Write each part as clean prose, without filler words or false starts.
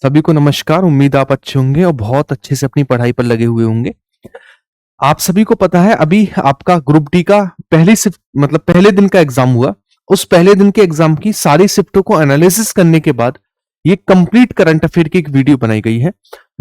सभी को नमस्कार। उम्मीद आप अच्छे होंगे और बहुत अच्छे से अपनी पढ़ाई पर लगे हुए होंगे। आप सभी को पता है अभी आपका ग्रुप डी का पहली शिफ्ट मतलब पहले दिन का एग्जाम हुआ। उस पहले दिन के एग्जाम की सारी शिफ्टों को एनालिसिस करने के बाद ये कंप्लीट करंट अफेयर की एक वीडियो बनाई गई है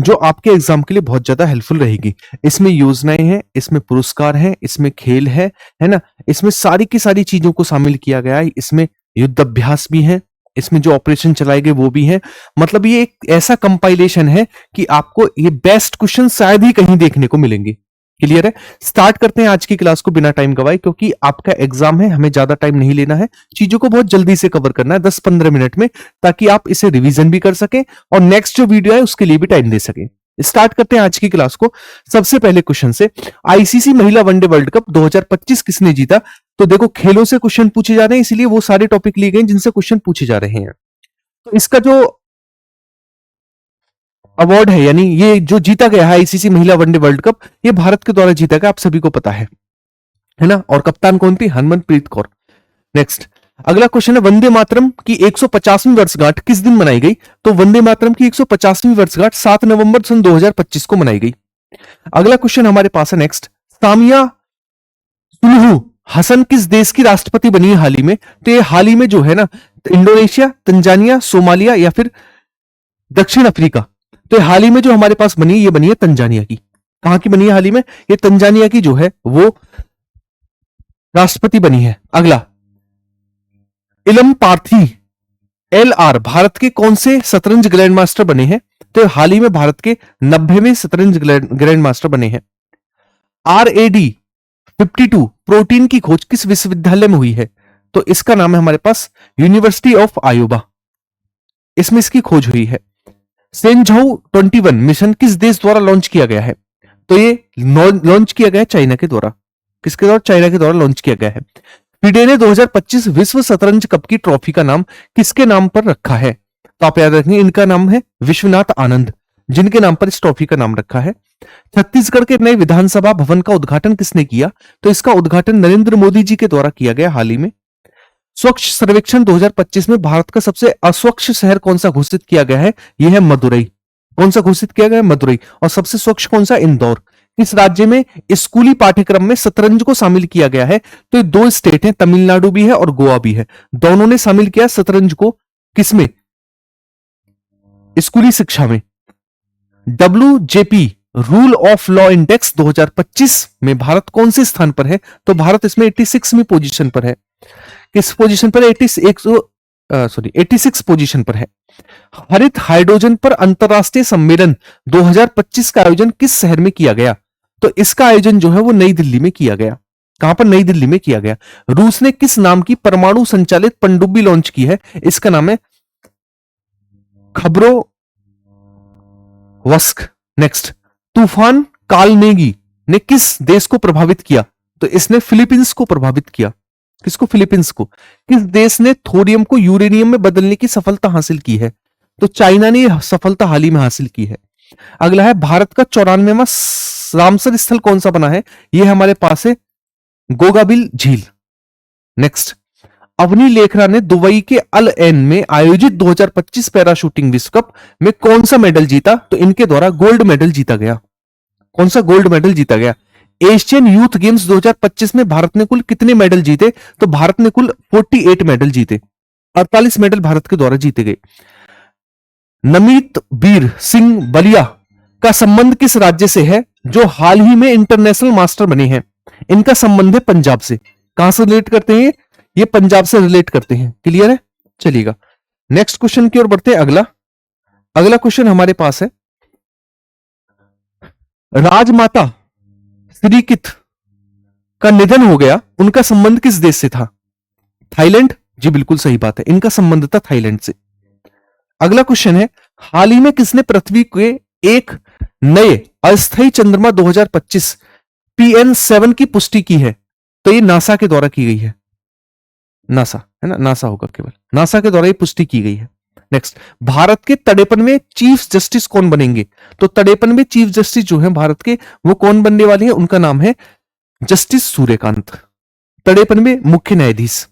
जो आपके एग्जाम के लिए बहुत ज्यादा हेल्पफुल रहेगी। इसमें योजनाएं हैं, इसमें पुरस्कार हैं, इसमें खेल है ना, इसमें सारी की सारी चीजों को शामिल किया गया है। इसमें युद्ध अभ्यास भी है, इसमें जो ऑपरेशन चलाए गए वो भी है। मतलब ये एक ऐसा कंपाइलेशन है कि आपको ये बेस्ट क्वेश्चन शायद ही कहीं देखने को मिलेंगे। क्लियर है? स्टार्ट करते हैं आज की क्लास को बिना टाइम गवाए, क्योंकि आपका एग्जाम है, हमें ज्यादा टाइम नहीं लेना है, चीजों को बहुत जल्दी से कवर करना है 10-15 मिनट में, ताकि आप इसे रिवीजन भी कर सकें और नेक्स्ट जो वीडियो है उसके लिए भी टाइम दे सकें। स्टार्ट करते हैं आज की क्लास को सबसे पहले क्वेश्चन से। आईसीसी महिला वनडे वर्ल्ड कप 2025 किसने जीता? तो देखो, खेलों से क्वेश्चन पूछे जा रहे हैं, इसलिए वो सारे टॉपिक लिए गए जिनसे क्वेश्चन पूछे जा रहे हैं। तो इसका जो अवार्ड है, यानी ये जो जीता गया है आईसीसी महिला वनडे वर्ल्ड कप, ये भारत के द्वारा जीता गया, आप सभी को पता है ना। और कप्तान कौन थी? हरमनप्रीत कौर। नेक्स्ट, अगला क्वेश्चन है, वंदे मातरम की 150वीं वर्षगांठ किस दिन मनाई गई? तो वंदे मातरम की 150वीं वर्षगांठ 7 नवंबर सन 2025 को मनाई गई। अगला क्वेश्चन हमारे पास है नेक्स्ट, सामिया सुलुहु हसन किस देश की राष्ट्रपति बनी है हाल ही में? तो ये हाल ही में जो है ना, इंडोनेशिया, तंजानिया, सोमालिया या फिर दक्षिण अफ्रीका। तो हाल ही में जो हमारे पास बनी है, ये बनी है तंजानिया की। कहां की बनी है हाल ही में? ये तंजानिया की जो है वो राष्ट्रपति बनी है। अगला, इलम पार्थी एलआर भारत के कौन से शतरंज ग्रैंड मास्टर बने हैं? तो हाल ही में भारत के 90वें शतरंज ग्रैंड मास्टर बने हैं। RAD 52 प्रोटीन की खोज किस विश्वविद्यालय में हुई है? तो इसका नाम है हमारे पास यूनिवर्सिटी ऑफ आयोवा, इसमें इसकी खोज हुई है। सेंझाउ 21 मिशन किस देश द्वारा लॉन्च किया गया है? तो ये लॉन्च किया गया है चाइना के द्वारा। किसके द्वारा? चाइना के द्वारा लॉन्च किया गया है। फिडे ने 2025 विश्व शतरंज कप की ट्रॉफी का नाम किसके नाम पर रखा है? तो आप याद रखेंगे, इनका नाम है विश्वनाथ आनंद, जिनके नाम पर इस ट्रॉफी का नाम रखा है। छत्तीसगढ़ के नए विधानसभा भवन का उद्घाटन किसने किया? तो इसका उद्घाटन नरेंद्र मोदी जी के द्वारा किया गया हाल ही में। स्वच्छ सर्वेक्षण 2025 में भारत का सबसे अस्वच्छ शहर कौन सा घोषित किया गया है? यह है मदुरई। कौन सा घोषित किया गया है? मदुरई। और सबसे स्वच्छ कौन सा? इंदौर। किस राज्य में स्कूली पाठ्यक्रम में शतरंज को शामिल किया गया है? तो ये दो स्टेट हैं, तमिलनाडु भी है और गोवा भी है। दोनों ने शामिल किया शतरंज को किसमें? स्कूली शिक्षा में। WJP rule of law index 2025 में भारत कौन से स्थान पर है? तो भारत इसमें 86वीं पोजीशन पर है। किस पोजीशन पर? 86 पोजीशन पर है। हरित हाइड्रोजन पर अंतरराष्ट्रीय सम्मेलन 2025 का आयोजन किस शहर में किया गया? तो इसका आयोजन जो है वो नई दिल्ली में किया गया। कहां पर? नई दिल्ली में किया गया। रूस ने किस नाम की परमाणु संचालित पनडुब्बी लॉन्च की है? इसका नाम है खबरोवस्क। नेक्स्ट, तूफान कालनेगी ने किस देश को प्रभावित किया? तो इसने फिलीपींस को प्रभावित किया। किसको? फिलीपींस को। किस देश ने थोरियम को यूरेनियम में बदलने की सफलता हासिल की है? तो चाइना ने यह सफलता हाल ही में हासिल की है। अगला है, भारत का 94वां रामसर स्थल कौन सा बना है? यह हमारे पास है गोगाबिल झील। नेक्स्ट, अवनी लेखरा ने दुबई के अल एन में आयोजित 2025 पैरा शूटिंग विश्व कप में कौन सा मेडल जीता? तो इनके द्वारा गोल्ड मेडल जीता गया। कौन सा? गोल्ड मेडल जीता गया। एशियन यूथ गेम्स 2025 में भारत ने कुल कितने मेडल जीते? तो भारत ने कुल 48 मेडल जीते। 48 मेडल भारत के द्वारा जीते गए। नमित वीर सिंह बलिया का संबंध किस राज्य से है जो हाल ही में इंटरनेशनल मास्टर बने हैं? इनका संबंध है पंजाब से। कहां से रिलेट करते हैं? ये पंजाब से रिलेट करते हैं। क्लियर है? चलिएगा नेक्स्ट क्वेश्चन की ओर बढ़ते हैं। अगला क्वेश्चन हमारे पास है, राजमाता श्रीकित का निधन हो गया, उनका संबंध किस देश से था? थाईलैंड। जी बिल्कुल सही बात है, इनका संबंध था थाईलैंड से। अगला क्वेश्चन है, हाल ही में किसने पृथ्वी के एक नए अस्थायी चंद्रमा 2025 PN7 की पुष्टि की है? तो ये नासा के द्वारा की गई है। नासा है ना, नासा होगा केवल, नासा के द्वारा ये पुष्टि की गई है। नेक्स्ट, भारत के तड़ेपन में चीफ जस्टिस कौन बनेंगे? तो तड़ेपन में चीफ जस्टिस जो है भारत के, वो कौन बनने वाले हैं? उनका नाम है जस्टिस सूर्यकांत। तड़ेपन में मुख्य न्यायाधीश।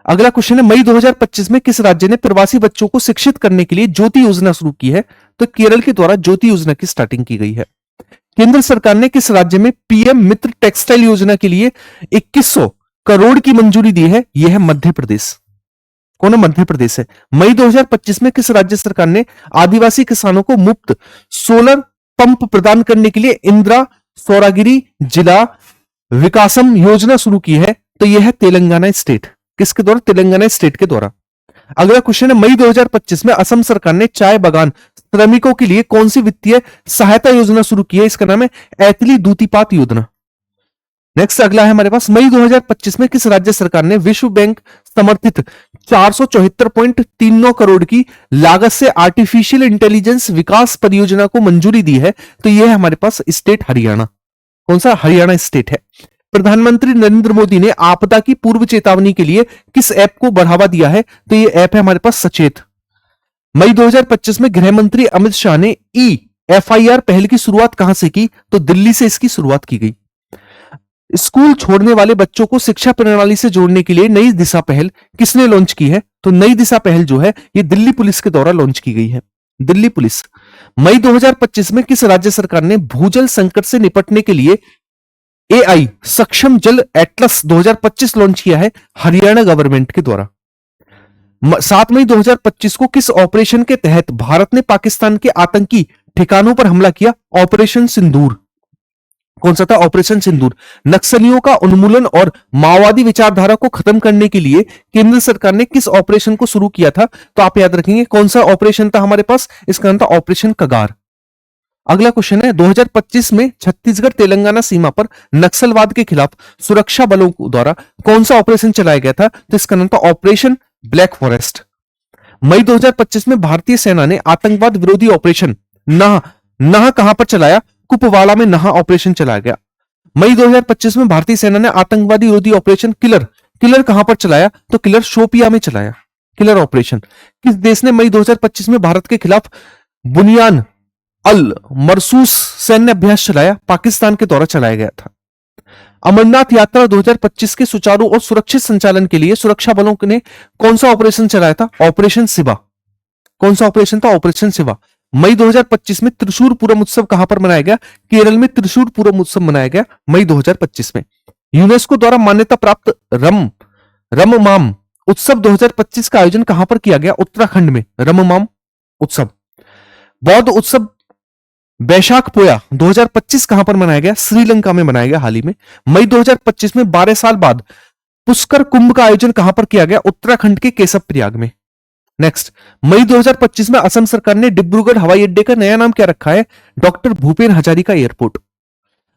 अगला क्वेश्चन है, मई 2025 में किस राज्य ने प्रवासी बच्चों को शिक्षित करने के लिए ज्योति योजना शुरू की है? तो केरल के द्वारा ज्योति योजना की स्टार्टिंग की गई है। केंद्र सरकार ने किस राज्य में पीएम मित्र टेक्सटाइल योजना के लिए 2100 करोड़ की मंजूरी दी है? यह है मध्य प्रदेश। कौन है? मध्य प्रदेश है। मई 2025 में किस राज्य सरकार ने आदिवासी किसानों को मुफ्त सोलर पंप प्रदान करने के लिए इंदिरा सौरागिरी जिला विकासम योजना शुरू की है? तो यह है तेलंगाना स्टेट। किसके द्वारा? तेलंगाना स्टेट के द्वारा। अगला क्वेश्चन है, मई 2025 में असम सरकार ने चाय बागान श्रमिकों के लिए कौन सी वित्तीय सहायता योजना शुरू की है? इसका नाम है ऐतली दूतीपात योजना। नेक्स्ट अगला है हमारे पास, मई 2025 में किस राज्य सरकार ने विश्व बैंक समर्थित 474.39 करोड़ की लागत से आर्टिफिशियल इंटेलिजेंस विकास परियोजना को मंजूरी दी है? तो यह है हमारे पास स्टेट हरियाणा। कौन सा? हरियाणा स्टेट है। प्रधानमंत्री नरेंद्र मोदी ने आपदा की पूर्व चेतावनी के लिए किस ऐप को बढ़ावा दिया है? तो यह ऐप है हमारे पास सचेत। मई 2025 में गृह मंत्री अमित शाह ने FIR पहल की शुरुआत कहां से की? तो दिल्ली से इसकी शुरुआत की गई। स्कूल छोड़ने वाले बच्चों को शिक्षा प्रणाली से जोड़ने के लिए नई दिशा पहल किसने लॉन्च की है? तो नई दिशा पहल जो है ये दिल्ली पुलिस के द्वारा लॉन्च की गई है। दिल्ली पुलिस। मई 2025 में किस राज्य सरकार ने भूजल संकट से निपटने के लिए AI सक्षम जल एटलस 2025 लॉन्च किया है? हरियाणा गवर्नमेंट के द्वारा। 7 मई 2025 को किस ऑपरेशन के तहत भारत ने पाकिस्तान के आतंकी ठिकानों पर हमला किया? ऑपरेशन सिंदूर। कौन सा था? ऑपरेशन सिंदूर। नक्सलियों का उन्मूलन और माओवादी विचारधारा को खत्म करने के लिए केंद्र सरकार ने किस ऑपरेशन को शुरू किया था? तो आप याद रखेंगे कौन सा ऑपरेशन था हमारे पास? इसका नाम था ऑपरेशन कगार। अगला क्वेश्चन है, 2025 में छत्तीसगढ़ तेलंगाना सीमा पर नक्सलवाद के खिलाफ सुरक्षा बलों द्वारा कौन सा ऑपरेशन चलाया गया था? तो इसका नाम था ऑपरेशन ब्लैक फॉरेस्ट। मई 2025 में भारतीय सेना ने आतंकवाद विरोधी ऑपरेशन नहा कहां पर चलाया? कुपवाड़ा में नहा ऑपरेशन चलाया गया। मई 2025 में भारतीय सेना ने आतंकवादी विरोधी ऑपरेशन किलर कहां पर चलाया? तो किलर शोपिया में चलाया। Killer operation. किस देश ने मई 2025 में भारत के खिलाफ बुनियान अल मरसूस सैन्य अभ्यास चलाया? पाकिस्तान के द्वारा चलाया गया था। अमरनाथ यात्रा 2025 के सुचारू और सुरक्षित संचालन के लिए सुरक्षा बलों ने कौन सा ऑपरेशन चलाया था? ऑपरेशन शिवा। कौन सा ऑपरेशन था? ऑपरेशन शिवा। मई 2025 में त्रिशूर पूरम उत्सव कहां पर मनाया गया? केरल में त्रिशूर पूरम उत्सव मनाया गया मई 2025 में। यूनेस्को द्वारा मान्यता प्राप्त रममाम उत्सव 2025 का आयोजन कहां पर किया गया? उत्तराखंड में रममाम उत्सव। बौद्ध उत्सव बैशाख पोया 2025 कहां पर मनाया गया? श्रीलंका में मनाया गया हाल ही में। मई 2025 में 12 साल बाद पुष्कर कुंभ का आयोजन कहां पर किया गया? उत्तराखंड के केशव प्रयाग में। नेक्स्ट, मई 2025 में असम सरकार ने डिब्रूगढ़ हवाई अड्डे का नया नाम क्या रखा है? Doctor Bhupen Hazarika airport.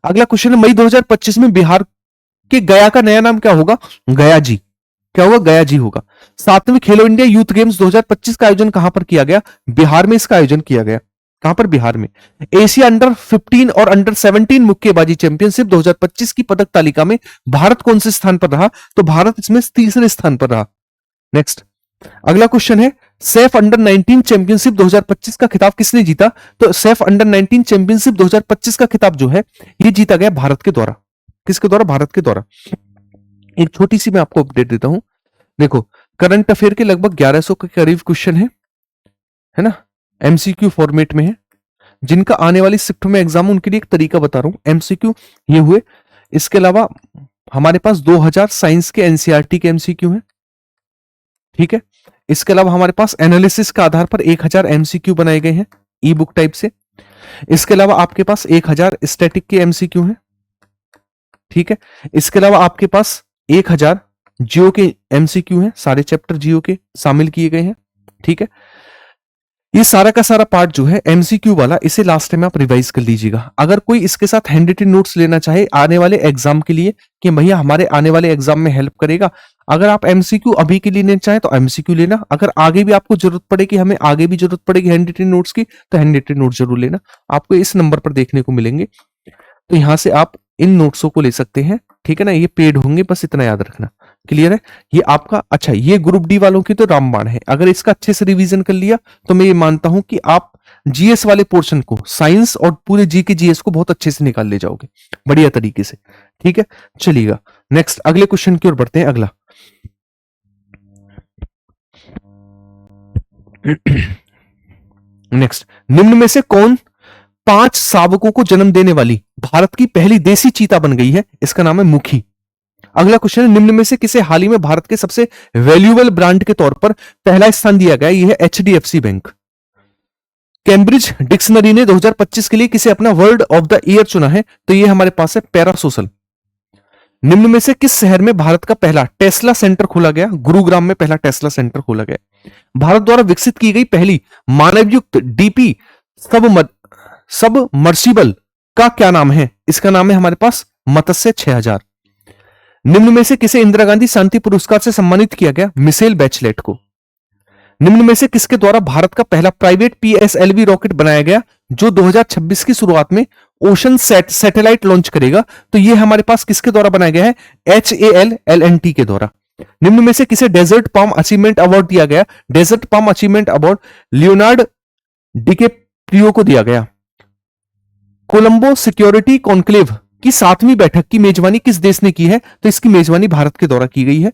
अगला क्वेश्चन है, मई 2025 में बिहार के गया का नया नाम क्या होगा? गया जी। क्या होगा? गया जी होगा। 7वीं खेलो इंडिया यूथ गेम्स 2025 का आयोजन कहां पर किया गया? बिहार में इसका आयोजन किया गया। कहां पर? बिहार में। एशिया अंडर 15 और अंडर 17 मुक्केबाजी चैंपियनशिप 2025 की पदक तालिका में भारत कौन से स्थान पर रहा? तो भारत इसमें तीसरे स्थान पर रहा। नेक्स्ट, अगला क्वेश्चन है, सेफ अंडर 19 चैंपियनशिप 2025 का खिताब किसने जीता? तो सेफ अंडर 19 चैंपियनशिप 2025 का खिताब जो है ये जीता गया भारत के द्वारा। किसके द्वारा? भारत के द्वारा। एक छोटी सी मैं आपको अपडेट देता हूं। देखो, करंट अफेयर के लगभग 1100 के करीब क्वेश्चन है ना, एमसीक्यू फॉर्मेट में है। जिनका आने वाली शिफ्ट में एग्जाम, उनके लिए एक तरीका बता रहा हूं। एमसीक्यू ये हुए, इसके अलावा हमारे पास 2000 साइंस के एनसीईआरटी के एमसीक्यू हैं, ठीक है। इसके अलावा हमारे पास एनालिसिस का आधार पर 1000 एमसीक्यू बनाए गए हैं ई बुक टाइप से। इसके अलावा आपके पास 1000 स्टैटिक के एमसीक्यू हैं, ठीक है। इसके अलावा आपके पास 1000 जियो के एमसीक्यू हैं, सारे चैप्टर जियो के शामिल किए गए हैं, ठीक है। ये सारा का सारा पार्ट जो है एमसीक्यू वाला, इसे लास्ट टाइम आप रिवाइज कर लीजिएगा। अगर कोई इसके साथ हैंड रिटन नोट्स लेना चाहे आने वाले एग्जाम के लिए कि भैया हमारे आने वाले एग्जाम में हेल्प करेगा, अगर आप एमसीक्यू अभी के लिए लेना चाहें तो एमसीक्यू लेना। अगर आगे भी आपको जरूरत पड़ेगी, हमें आगे भी जरूरत पड़ेगी हैंड रिटन नोट्स की, तो हैंड रिटन नोट्स जरूर लेना। आपको इस नंबर पर देखने को मिलेंगे, तो यहां से आप इन नोट्सों को ले सकते हैं, ठीक है ना। ये पेड होंगे, बस इतना याद रखना। क्लियर है? ये आपका, अच्छा ये ग्रुप डी वालों की तो रामबाण है। अगर इसका अच्छे से रिवीजन कर लिया तो मैं ये मानता हूं कि आप जीएस वाले पोर्शन को, साइंस और पूरे जी के जीएस को बहुत अच्छे से निकाल ले जाओगे बढ़िया तरीके से, ठीक है। चलिएगा नेक्स्ट अगले क्वेश्चन की ओर बढ़ते हैं। अगला नेक्स्ट, निम्न में से कौन 5 शावकों को जन्म देने वाली भारत की पहली देसी चीता बन गई है? इसका नाम है मुखी। अगला क्वेश्चन है, निम्न में से किसे हाल ही में भारत के सबसे वैल्यूएबल ब्रांड के तौर पर पहला स्थान दिया गया? यह है एचडीएफसी बैंक। कैम्ब्रिज डिक्शनरी ने 2025 के लिए किसे अपना वर्ड ऑफ द ईयर चुना है? तो यह हमारे पास है पैरासोशल। निम्न में से किस शहर में भारत का पहला टेस्ला सेंटर खोला गया? गुरुग्राम में पहला टेस्ला सेंटर खोला गया। भारत द्वारा विकसित की गई पहली मानवयुक्त डीपी सबमर्सिबल का क्या नाम है? इसका नाम है हमारे पास मत्स्य 6000। निम्न में से किसे इंदिरा गांधी शांति पुरस्कार से सम्मानित किया गया? मिशेल बैचलेट को। निम्न में से किसके द्वारा भारत का पहला प्राइवेट पीएसएलवी रॉकेट बनाया गया जो 2026 की शुरुआत में ओशन सैटेलाइट लॉन्च करेगा? तो यह हमारे पास किसके द्वारा बनाया गया है? HALLNT के द्वारा। निम्न में से किसे डेजर्ट पाम अचीवमेंट अवार्ड दिया गया? Desert palm achievement award Leonardo DiCaprio को दिया गया। कोलंबो सिक्योरिटी कॉन्क्लेव की 7वीं बैठक की मेजबानी किस देश ने की है? तो इसकी मेजबानी भारत के द्वारा की गई है।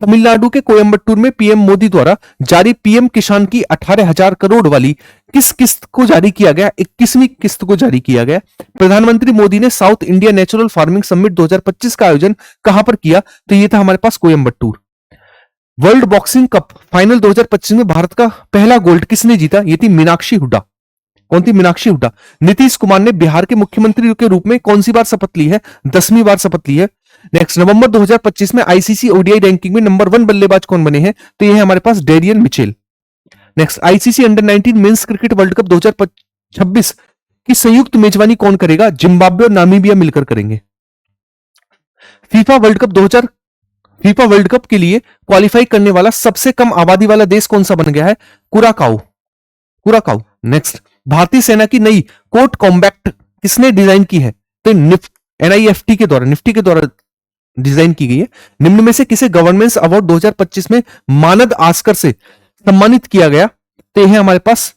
तमिलनाडु के कोयंबटूर में पीएम मोदी द्वारा जारी पीएम किसान की 18,000 करोड़ वाली किस किस्त को जारी किया गया? 21वीं किस्त को जारी किया गया। प्रधानमंत्री मोदी ने south India natural farming summit 2025 का आयोजन कहां पर किया? तो यह था हमारे पास Coimbatore. World boxing cup final 2025 में भारत का पहला गोल्ड किसने जीता? यह थी मीनाक्षी हुड्डा। कौन थी? मीनाक्षी हुड्डा। नीतीश कुमार ने बिहार के मुख्यमंत्री के रूप में कौन सी बार शपथ ली है? 10वीं बार शपथ ली है। नेक्स्ट, नवंबर 2025 में आईसीसी ओडीआई रैंकिंग में नंबर 1 बल्लेबाज कौन बने हैं? तो यह है हमारे पास Darien Mitchell. Next, ICC under 19 men's cricket world cup 2026 की संयुक्त मेजबानी कौन करेगा? जिम्बाब्वे और नामीबिया मिलकर करेंगे। फीफा वर्ल्ड कप के लिए क्वालिफाई करने वाला सबसे कम आबादी वाला देश कौन सा बन गया है? कुराकाओ। नेक्स्ट, भारतीय सेना की नई कोर्ट कॉम्बैक्ट किसने डिजाइन की है? तो निफ्टी के द्वारा डिजाइन की गई है। निम्न में से किसे गवर्नेंस अवार्ड 2025 में मानद ऑस्कर से सम्मानित किया गया? तो यह है हमारे पास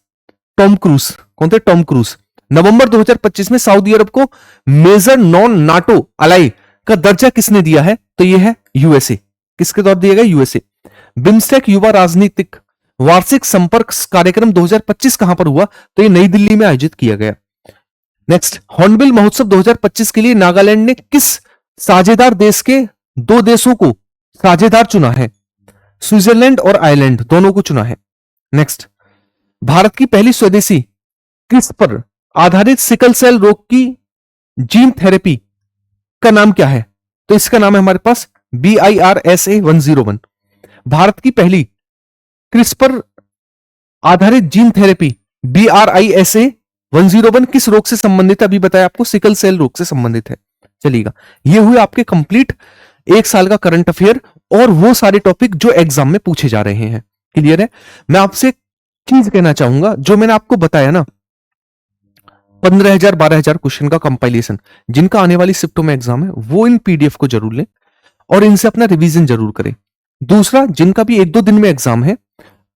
टॉम क्रूज। कौन थे? Tom cruise. नवंबर 2025 में सऊदी अरब को मेजर नॉन नाटो अलाई का दर्जा किसने दिया है? तो यह है यूएसए। किसके द्वारा दिया गया? यूएसए। बिम्स्टेक युवा राजनीतिक वार्षिक संपर्क कार्यक्रम 2025 कहां पर हुआ? तो ये नई दिल्ली में आयोजित किया गया। नेक्स्ट, हॉर्नबिल महोत्सव 2025 के लिए नागालैंड ने किस साझेदार देश के 2 देशों को साझेदार चुना है? स्विट्जरलैंड और आयरलैंड दोनों को चुना है। नेक्स्ट, भारत की पहली स्वदेशी क्रिस्पर आधारित सिकल सेल रोग की जीन थेरेपी का नाम क्या है? तो इसका नाम है हमारे पास BIRSA 101। भारत की पहली क्रिस्पर आधारित जीन थेरेपी BRISA 101 किस रोग से संबंधित है? अभी बताया आपको, सिकल सेल रोग से संबंधित है। चलिएगा, ये हुए आपके कंप्लीट 1 साल का करंट अफेयर और वो सारे टॉपिक जो एग्जाम में पूछे जा रहे हैं। क्लियर है? मैं आपसे एक चीज कहना चाहूंगा, जो मैंने आपको बताया ना, 15,000 12,000 क्वेश्चन का कंपाइलेशन जिनका आने वाली शिफ्टों में एग्जाम है, वो इन पीडीएफ को जरूर लें और इनसे अपना रिवीजन जरूर करें। दूसरा, जिनका भी 1-2 दिन में एग्जाम है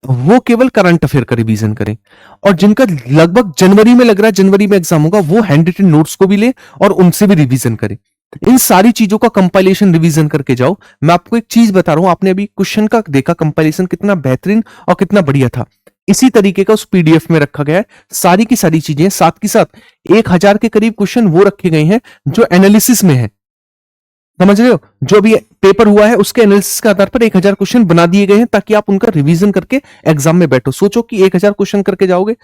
वो केवल करंट अफेयर का रिवीजन करें, और जिनका लगभग जनवरी में लग रहा है जनवरी में एग्जाम होगा, वो हैंड रिटन नोट्स को भी ले और उनसे भी रिवीजन करें। इन सारी चीजों का कंपाइलेशन रिवीजन करके जाओ। मैं आपको एक चीज बता रहा हूं, आपने अभी क्वेश्चन का देखा कंपाइलेशन कितना बेहतरीन और कितना बढ़िया था, इसी तरीके का उस पीडीएफ में रखा गया है। सारी की सारी चीजें साथ के साथ 1000 के करीब क्वेश्चन वो रखे गए हैं जो एनालिसिस में है। समझ रहे हो? जो भी पेपर हुआ है उसके एनालिसिस के आधार पर 1000 क्वेश्चन बना दिए गए हैं ताकि आप उनका रिवीजन करके एग्जाम में बैठो। सोचो कि 1000 क्वेश्चन करके जाओगे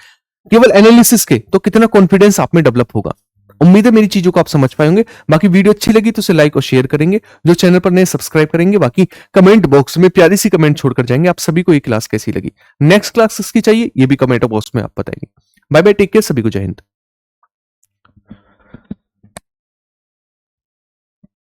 केवल एनालिसिस के, तो कितना कॉन्फिडेंस आप में डेवलप होगा। उम्मीद है मेरी चीजों को आप समझ पाएंगे। बाकी वीडियो अच्छी लगी तो उसे लाइक और शेयर करेंगे, जो चैनल पर नए सब्सक्राइब करेंगे। बाकी कमेंट बॉक्स में प्यारी सी कमेंट छोड़कर जाएंगे आप सभी को ये क्लास कैसी लगी, नेक्स्ट क्लास किसकी चाहिए ये भी कमेंट बॉक्स में आप बताएंगे। बाय बाय, टेक केयर, सभी को जय हिंद।